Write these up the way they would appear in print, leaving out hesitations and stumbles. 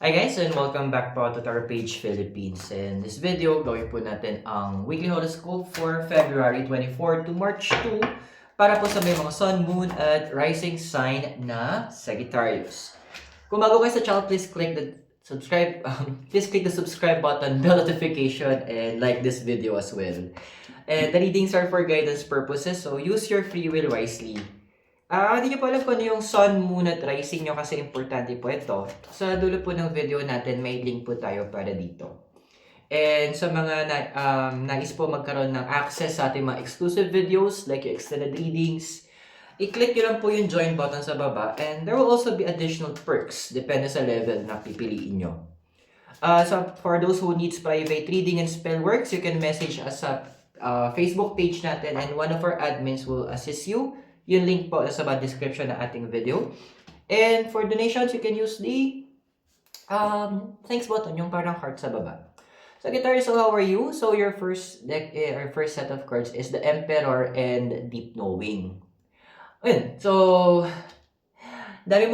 Hi guys, and welcome back po to our page Philippines. In this video, gawin po natin ang weekly horoscope for February 24 to March 2 para po sa may mga sun, moon, at rising sign na Sagittarius. Kung bago kayo sa channel, please click the subscribe button, bell notification, and like this video as well. And the readings are for guidance purposes, so use your free will wisely. Hindi niyo po alam kung ano yung sun, moon, at rising nyo kasi importante po ito. Sa dulo po ng video natin, may link po tayo para dito. And sa mga nais po magkaroon ng access sa ating mga exclusive videos like yung extended readings, i-click nyo lang po yung join button sa baba and there will also be additional perks depende sa level na pipiliin nyo. So for those who needs private reading and spell works, you can message us sa Facebook page natin and one of our admins will assist you. Yung link po sa description ng ating video. And for donations, you can use the thanks button, yung parang heart sa baba. Sagittarius, so how are you? So your first deck, our first set of cards is the Emperor and Deep Knowing. Ayun, so dami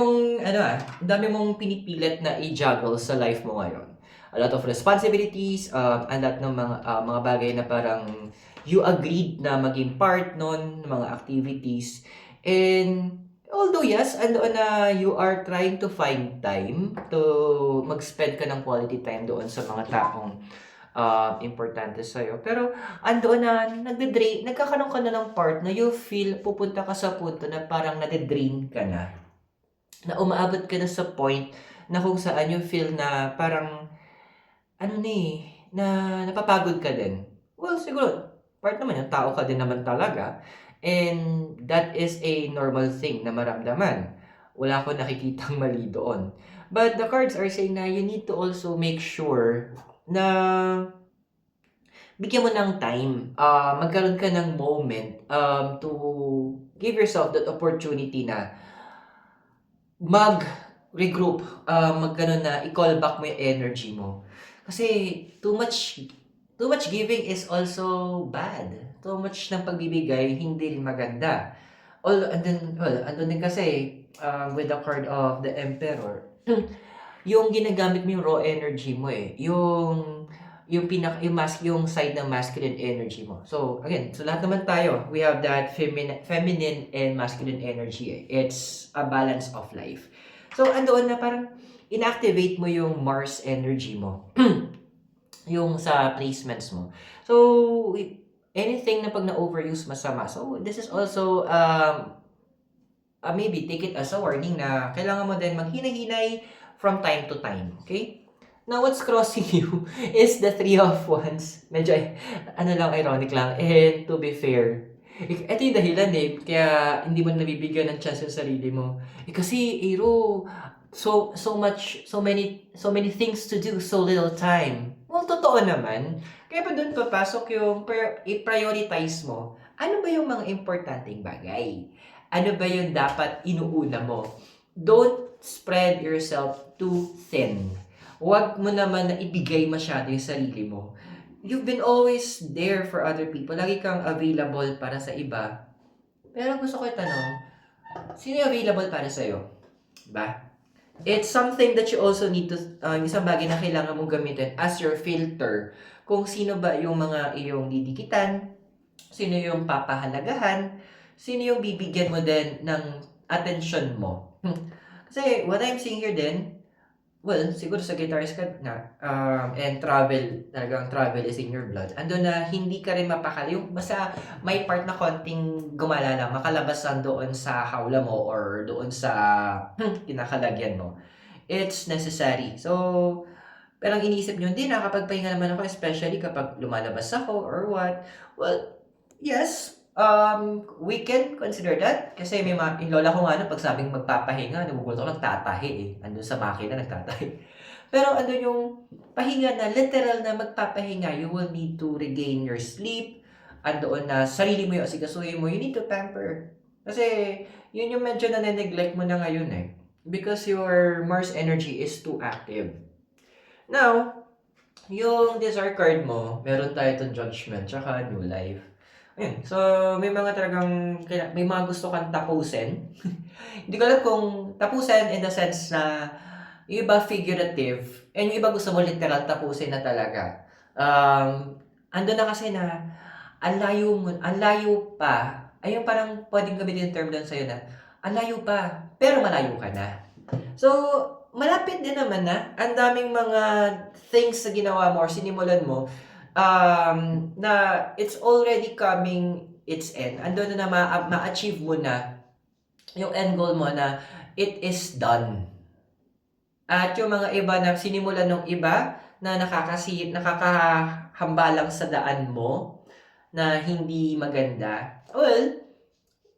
mong pinipilit na i-juggle sa life mo ngayon. A lot of responsibilities, a lot ng mga bagay na parang you agreed na maging part nun, mga activities. And although yes, andoon na you are trying to find time to mag-spend ka ng quality time doon sa mga taong importante sa'yo. Pero andoon na nagkakaroon ka na ng part na you feel pupunta ka sa punto na parang nade-drain ka na. Na umaabot ka na sa point na kung saan you feel na parang na napapagod ka din. Well, siguro, part naman yung tao ka din naman talaga. And that is a normal thing na maramdaman. Wala akong nakikitang mali doon. But the cards are saying na you need to also make sure na bigyan mo ng time. Magkaroon ka ng moment to give yourself that opportunity na mag-regroup, magkaroon na i-call back mo yung energy mo. Kasi too much giving is also bad. Too much ng pagbibigay, hindi rin maganda. Andun din kasi, with the card of the Emperor, yung ginagamit mo yung raw energy mo eh. Yung side ng masculine energy mo. So, again, so lahat naman tayo, we have that feminine and masculine energy eh. It's a balance of life. So, andoon na parang inactivate mo yung Mars energy mo. Yung sa placements mo. So, anything na pag na-overuse masama. So, this is also, maybe take it as a warning na kailangan mo din maghinay-hinay from time to time. Okay? Now, what's crossing you is the Three of Wands. Medyo, ironic lang. And to be fair, ito yung dahilan eh, kaya hindi mo nabibigyan ng chance yung sarili mo. Kasi, so many things to do, so little time. Well, totoo naman. Kaya pa doon papasok yung i-prioritize mo. Ano ba yung mga importanteng bagay? Ano ba yung dapat inuuna mo? Don't spread yourself too thin. Huwag mo naman na ibigay masyado yung sarili mo. You've been always there for other people. Lagi kang available para sa iba. Pero gusto ko itanong, sino yung available para sa'yo? Diba? It's something that you also need to, isang bagay na kailangan mong gamitin as your filter. Kung sino ba yung mga iyong didikitan, sino yung papahalagahan, sino yung bibigyan mo din ng attention mo. Kasi what I'm seeing here din, well, siguro sa guitarist ka na, and talagang travel is in your blood. Ando na hindi ka rin mapakali. Yung basta may part na konting gumala lang, makalabas lang doon sa hawla mo or doon sa kinakalagyan mo. It's necessary. So, parang iniisip nyo, hindi, nakakapagpahinga naman ako, especially kapag lumalabas ako or what. Well, yes, we can consider that. Kasi may yung lola ko nga, pag sabing magpapahinga, nagugulat ako, nagtatahi eh. Andun sa makina, nagtatahi. Pero andun yung pahinga na, literal na magpapahinga, you will need to regain your sleep. Andoon na sarili mo yung asikasuhin mo, you need to pamper. Kasi, yun yung medyo na-neglect mo na ngayon eh. Because your Mars energy is too active. Now, yung desire card mo, meron tayo itong judgment, tsaka new life. Ayun. So, may mga gusto kang tapusin. Hindi ko alam kung tapusin in the sense na Yung iba figurative, and yung iba gusto mo literal tapusin na talaga. Ando na kasi na ang layo pa, ay yung parang pwedeng gamitin yung term doon sa'yo na, ang layo pa, pero malayo ka na. So, malapit din naman na, ang daming mga things na ginawa mo or sinimulan mo, na it's already coming its end. Ando na ma-achieve mo na yung end goal mo na it is done. At yung mga iba na sinimulan ng iba na nakakahambalang sa daan mo na hindi maganda, well,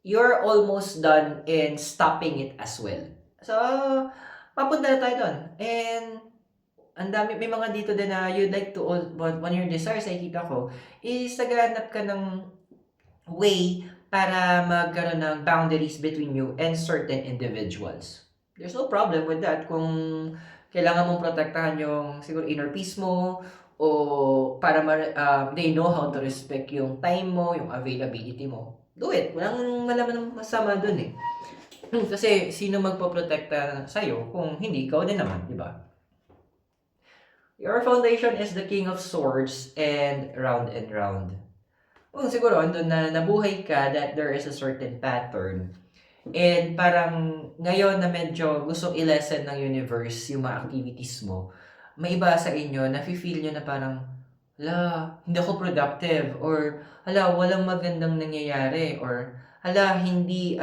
you're almost done in stopping it as well. So, papunta na tayo doon. And ang dami, may mga dito din na you'd like to, but one of your desires, nakikita ko, is naghahanap ka ng way para magkaroon ng boundaries between you and certain individuals. There's no problem with that kung kailangan mong protektahan yung siguro inner peace mo o para they know how to respect yung time mo, yung availability mo. Do it. Walang malaman ng masama dun eh. Kasi sino magpoprotekta sa'yo kung hindi ikaw din naman, di ba? Your foundation is the King of Swords and round. Siguro, andun na nabuhay ka that there is a certain pattern. And parang ngayon na medyo gusto i-lessen ng universe yung mga activities mo, may iba sa inyo, nafe-feel nyo na parang, hala, hindi ako productive, or hala, walang magandang nangyayari, or hala, hindi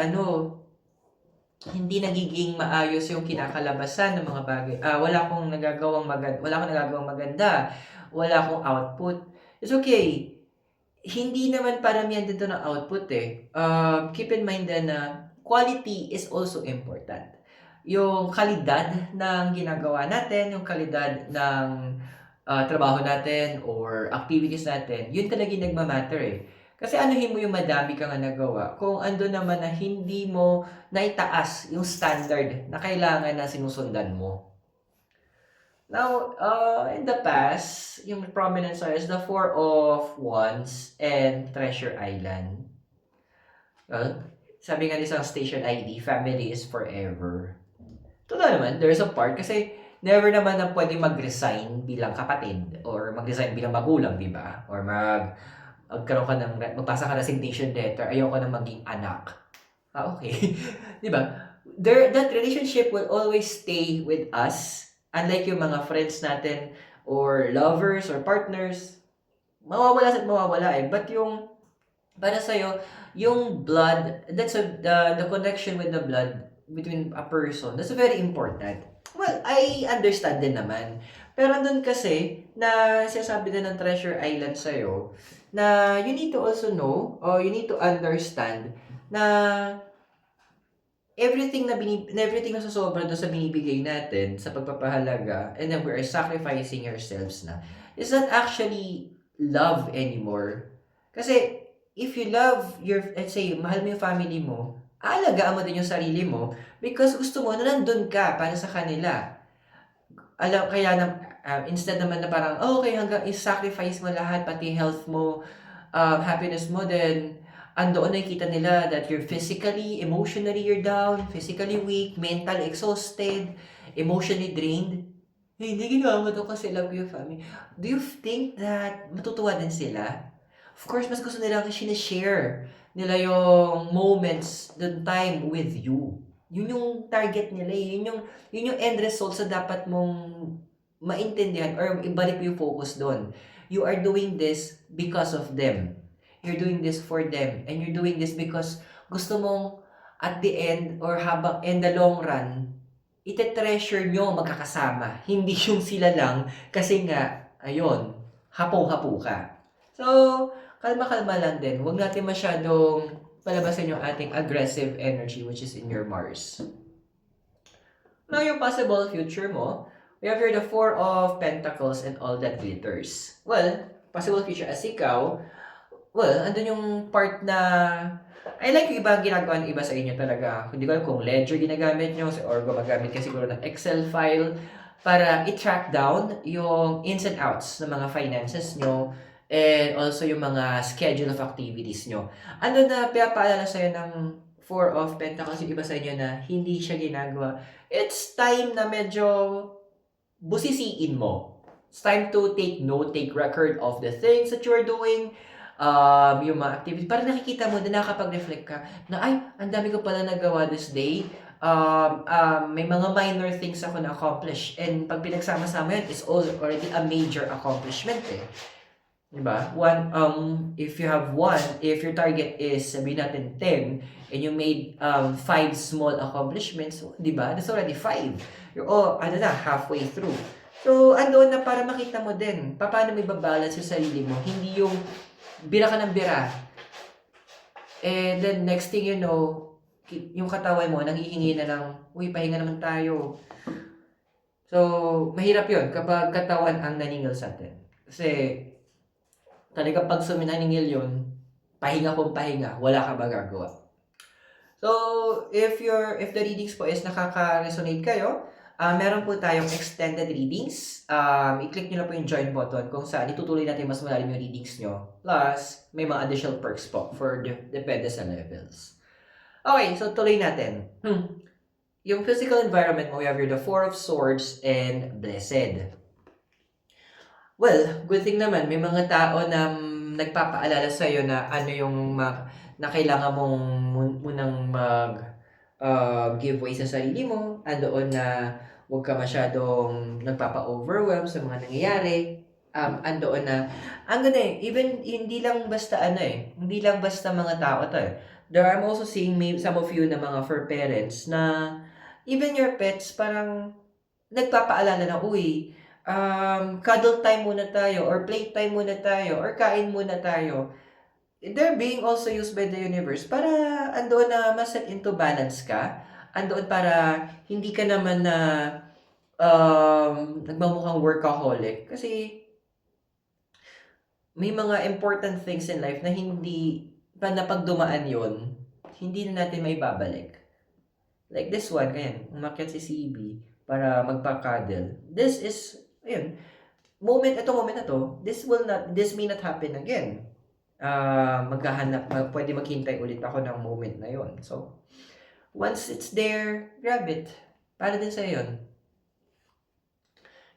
nagiging maayos yung kinakalabasan ng mga bagay. Wala akong nagagawang maganda, wala akong output. It's okay. Hindi naman paramihan dito ng output eh. Keep in mind din na quality is also important. Yung kalidad ng ginagawa natin, yung kalidad ng trabaho natin or activities natin, yun talaga yung nagmamatter eh. Kasi anuhin mo yung madami ka nga nagawa kung ando naman na hindi mo naitaas yung standard na kailangan na sinusundan mo. Now, in the past, yung prominent star is the Four of Wands and Treasure Island. Well, sabi nga isang station ID, family is forever. Totoo naman, there's a part kasi never naman na pwede mag-resign bilang kapatid or mag-resign bilang magulang, di ba? Or magpasa ka ng resignation letter, ayoko na maging anak. Okay. di ba? That relationship will always stay with us. Unlike yung mga friends natin or lovers or partners, mawawala eh. But yung, para sa'yo, yung blood, the connection with the blood between a person, that's very important. Well, I understand din naman. Pero andun kasi, na sinasabi din ng Treasure Island sa'yo, na you need to also know, or you need to understand, na everything na susobra doon sa binibigay natin sa pagpapahalaga and then we are sacrificing ourselves na is not actually love anymore. Kasi if you love let's say, mahal mo yung family mo, aalagaan mo din yung sarili mo because gusto mo na nandun ka para sa kanila. Kaya instead naman na parang, okay, hanggang i-sacrifice mo lahat, pati health mo, happiness mo, then andoon nakikita nila that you're physically, emotionally you're down, physically weak, mental exhausted, emotionally drained. Hindi ginawa mo to kasi love your family. Do you think that matutuwa din sila? Of course, mas gusto nila kasi sinishare nila yung moments, the time with you. Yun yung target nila. Yun yung end result sa dapat mong maintindihan or ibalik mo yung focus doon. You are doing this because of them. You're doing this for them. And you're doing this because gusto mong at the end or habang in the long run, ite-treasure nyo magkakasama. Hindi yung sila lang kasi nga, ayun, hapo-hapo ka. So, kalma-kalma lang din. Huwag natin masyadong palabasin yung ating aggressive energy which is in your Mars. Now, yung possible future mo, we have here the Four of Pentacles and all that glitters. Well, possible future as ikaw, well, andun yung part na I like yung iba ginagawa ng iba sa inyo talaga. Hindi ko alam kung ledger ginagamit nyo or gumagamit ka siguro ng Excel file para i-track down yung ins and outs ng mga finances nyo and also yung mga schedule of activities nyo. Ano na pinapaalala sa'yo ng Four of Pentacles yung iba sa inyo na hindi siya ginagawa. It's time na medyo busisiin mo. It's time to take note, take record of the things that you're doing, yung mga activities. Para nakikita mo na nakakapag-reflect ka na, ay, ang dami ko pala nagawa this day. May mga minor things ako na-accomplish. And pag pinagsama-sama yun, it's also already a major accomplishment eh. Diba? If you have one, if your target is, sabihin natin 10, and you made 5 small accomplishments, diba? That's already 5. You're halfway through. So, andoon na para makita mo din, paano may babalance yung sarili mo. Hindi yung bira ka ng bira. And then, next thing you know, yung katawan mo, nanghihingi na ng, uy, pahinga naman tayo. So, mahirap yun kapag katawan ang naningil sa atin. Kasi, talaga pag suminaningil yun, pahinga kung pahinga, wala ka magagawa. So, if the readings po is nakaka-resonate kayo, meron po tayong extended readings. I-click nyo lang po yung join button kung saan itutuloy natin mas malalim yung readings nyo. Plus, may mga additional perks po for depende sa levels. Okay, so tuloy natin. Yung physical environment mo, we have here the Four of Swords and Blessed. Well, good thing naman, may mga tao na nagpapaalala sa'yo na ano yung na kailangan mong munang give way sa sarili mo. Andoon na huwag ka masyadong nagpapa-overwhelm sa mga nangyayari. Andoon na, even hindi lang basta hindi lang basta mga tao to eh. I'm also seeing some of you na mga fur parents na even your pets parang nagpapaalala na, uy, cuddle time muna tayo, or playtime muna tayo, or kain muna tayo. They're being also used by the universe para andoon na ma-set into balance ka. Andoon para hindi ka naman na nagmamukhang workaholic. Kasi may mga important things in life na hindi pa napagdumaan yon, hindi na natin may babalik. Like this one, ayan, umakyat si CB para magpa-cuddle. This is, ayun, moment na to, this may not happen again. Pwede maghintay ulit ako ng moment na yon. So, once it's there, grab it. Para din sa yun.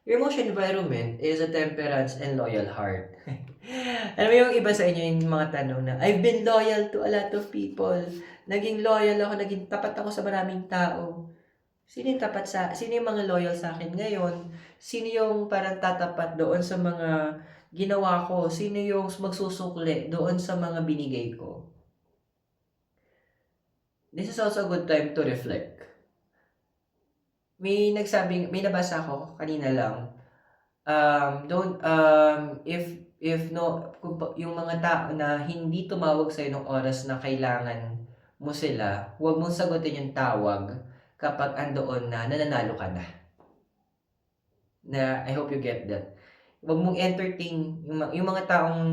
Your emotion environment is a temperance and loyal heart. Alam mo yung iba sa inyo yung mga tanong na, I've been loyal to a lot of people. Naging loyal ako, naging tapat ako sa maraming tao. Sino yung mga loyal sa akin ngayon? Sino yung parang tatapat doon sa mga ginawa ko? Sino yung magsusukli doon sa mga binigay ko? This is also a good time to reflect. May nabasa ako kanina lang. Yung mga tao na hindi tumawag sa'yo ng oras na kailangan mo sila, huwag mong sagutin yung tawag kapag andoon na nananalo ka na. I hope you get that. Huwag mong entertain yung mga taong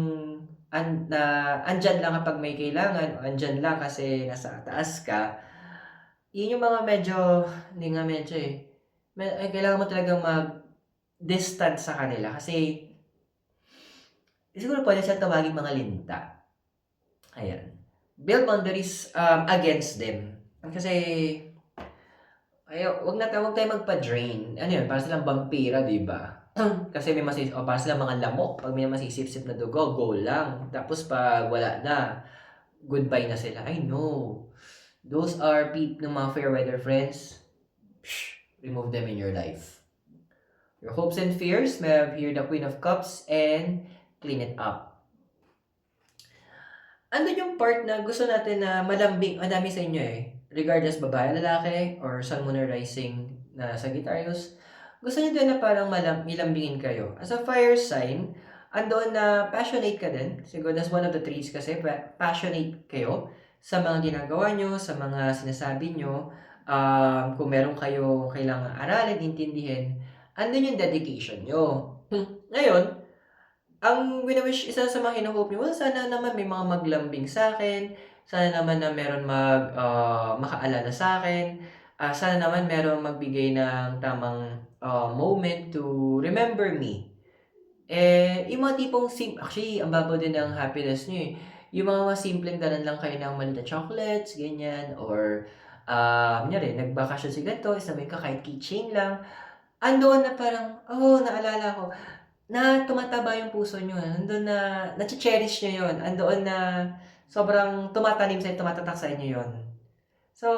andyan lang kapag may kailangan, o andyan lang kasi nasa taas ka. Yun yung mga kailangan mo talagang mag-distance sa kanila kasi siguro pwede siya tawagin mga linta. Ayan. Build boundaries against them. Kasi wag tayo magpa-drain. Ano yun? Para silang vampira, di ba? Kasi para silang mga lamok. Pag may masisip-sip na dugo, go lang. Tapos pag wala na, goodbye na sila. I know. Those are ng mga fair weather friends. Remove them in your life. Your hopes and fears, may have here the Queen of Cups and clean it up. Ano yung part na gusto natin na malambing, madami sa inyo regardless babae, lalaki, or sun, moon, or rising na Sagittarius, gusto nyo din na parang milambingin kayo. As a fire sign, andoon na passionate ka din. Siguro that's one of the traits kasi, passionate kayo sa mga ginagawa nyo, sa mga sinasabi nyo. Kung meron kayo kailangan aralin, intindihin, andun yung dedication nyo. Ngayon, ang winawish, isa sa mga hinuhope nyo, sana naman may mga maglambing sa akin, sana naman na meron makaalala sa akin, sana naman meron magbigay ng tamang moment to remember me. Yung mga tipong, actually, ang babaw din ng happiness nyo yung mga simpleng dalan lang kayo ng maliit na chocolates, ganyan, or kunyari, nagbakasyon si ganito, isabay ka kahit keychain lang, andoon na parang, oh, naalala ko, na tumataba yung puso nyo, andoon na, nache-cherish nyo yun, andoon na sobrang tumatanim sa'yo, tumatatak sa inyo yun. So,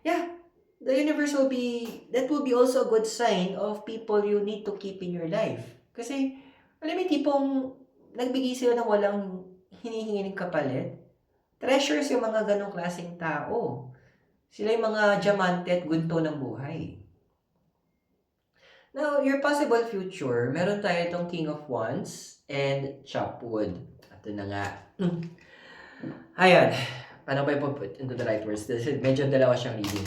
yeah, the universe will be, that will be also a good sign of people you need to keep in your life. Kasi, alam mo yung tipong nagbigay sila ng walang hinihingi ng kapalit. Treasures yung mga ganong klaseng tao. Sila yung mga diamante at gunto ng buhay. Now, your possible future, meron tayo itong King of Wands and Chopwood. Ito na nga. Ayan. Paano ba i-put into the right words? Medyo dalawa siyang reading.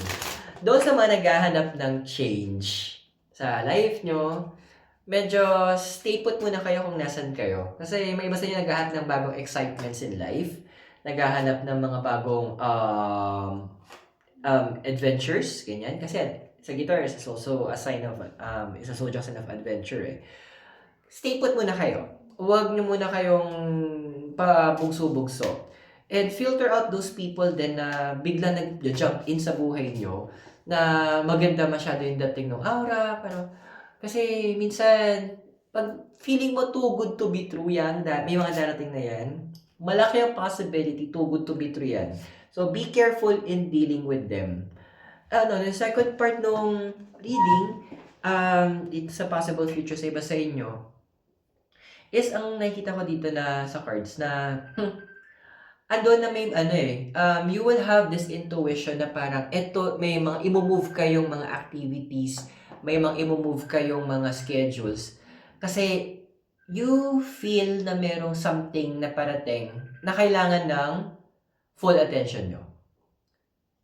Doon sa mga naghahanap ng change sa life nyo, medyo stay put muna kayo kung nasan kayo. Kasi may iba sa inyo naghahanap ng bagong excitements in life. Naghahanap ng mga bagong adventures, ganyan. Kasi sa guitar is also a sign of, is a zodiac sign of adventure eh. Stay put muna kayo. Huwag nyo muna kayong pabugso-bugso. And filter out those people din na bigla nag-jump in sa buhay nyo na maganda masyado yung dating ng aura. Kasi minsan, pag feeling mo too good to be true yan, may mga darating na yan, malaki ang possibility too good to be true yan. So, be careful in dealing with them. The second part nung reading, dito sa possible future sa iba sa inyo, is ang nakikita ko dito na sa cards na, andun na may you will have this intuition na parang may mga i-move kayong mga activities, may mga i-move kayong mga schedules. Kasi you feel na merong something na parating na kailangan ng full attention nyo.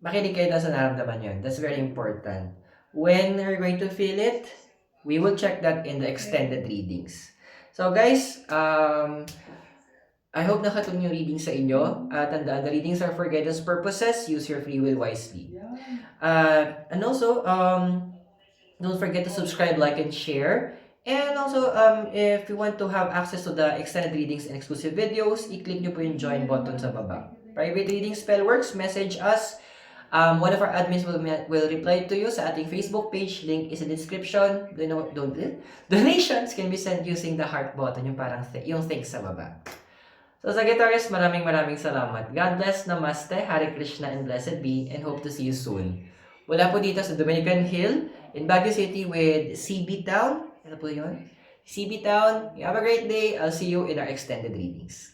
Makinig kayo sa nararamdaman yun. That's very important. When you're going to feel it, we will check that in the extended readings. So guys, I hope nakatulong yung reading sa inyo. Tandaan, the readings are for guidance purposes. Use your free will wisely. And also, don't forget to subscribe, like, and share. And also, if you want to have access to the extended readings and exclusive videos, i-click nyo po yung join button sa baba. Private reading spell works, message us. One of our admins will reply to you sa ating Facebook page. Link is in the description. Donations can be sent using the heart button, yung parang yung thanks sa baba. So sa Sagittarius, maraming salamat. God bless, Namaste, Hare Krishna, and blessed be, and hope to see you soon. Wala po dito sa Dominican Hill, in Baguio City with CB Town. Ano po yun? CB Town. You have a great day. I'll see you in our extended readings.